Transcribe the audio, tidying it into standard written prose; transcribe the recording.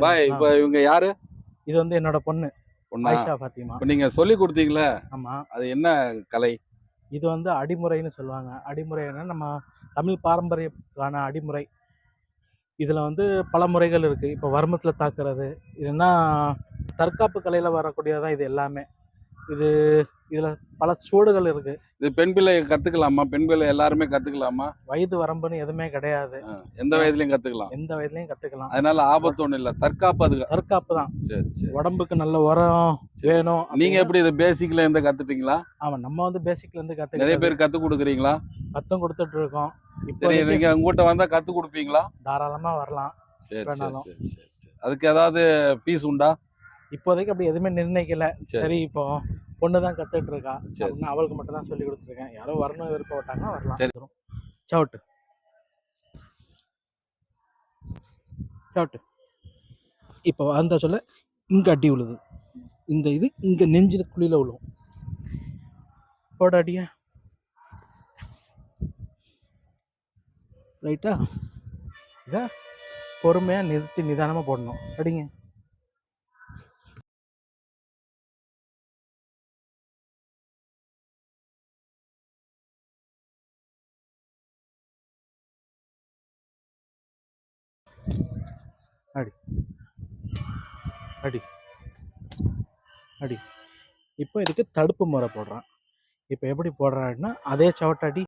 பாய் இப்போ இவங்க யாரு? இது வந்து என்னோட பொண்ணு பொண்ணா? ஆயிஷா ஃபாத்திமா. இப்போ நீங்க சொல்லி கொடுத்தீங்களே, ஆமா. அது என்ன கலை? இது வந்து அடிமுறைன்னு சொல்லுவாங்க. அடிமுறைன்னா நம்ம தமிழ் பாரம்பரியமான அடிமுறை. இதுல வந்து பல முறைகள் இருக்கு. இப்போ வர்மத்துல தாக்குறது, இதுன்னா தற்காப்பு கலையில வரக்கூடியதான் இது எல்லாமே. இதுல பல சுவடுகள் இருக்கு. இது பெண் பிள்ளை கத்துக்கலாமா? பெண் பிள்ளை எல்லாருமே கத்துக்கலாமா? வயது வரம்புன்னு எதுவுமே கிடையாது. எந்த வயதுலயும் கத்துக்கலாம். எந்த வயதுலயும் கத்துக்கலாம். அதனால ஆபத்து ஒண்ணும் இல்ல. தற்காப்பு அது. தற்காப்பு தான். சரி சரி. உடம்புக்கு நல்ல உரம் வேணும். நீங்க எப்படி இது பேசிக்ல இருந்து கத்துட்டீங்களா? ஆமா, நம்ம வந்து பேசிக்ல இருந்து நிறைய பேர் கத்து கொடுக்குறீங்களா? கத்தும் கொடுத்துட்டு இருக்கோம். சரி, நீங்க உங்ககிட்ட வந்தா கத்து கொடுப்பீங்களா? தாராளமா வரலாம். சரி சரி சரி. அதுக்கு ஏதாவது ஃபீஸ் உண்டா? இப்போதைக்கு அப்படி எதுவுமே நிர்ணயிக்கல. சரி, இப்போ பொண்ணு தான் கத்துட்டு இருக்கா. அவளுக்கு மட்டும் தான் சொல்லி கொடுத்துருக்கேன். யாரோ வரணும் விருப்பப்பட்டாங்கன்னா வரலாம். சவுட்டு சவுட்டு. இப்போ அந்த சொல்ல இங்க அடி விழுது. இந்த இது இங்க நெஞ்சு குழியில விழுவும். போட அடிய. ரைட்டா? இத பொறுமையா நிறுத்தி நிதானமா போடணும். அடிங்க. அடி அடி அடி. இப்போ இதுக்கு தடுப்பு முறை போடுறான். இப்போ எப்படி போடுறான்னா அதே சவட்டடி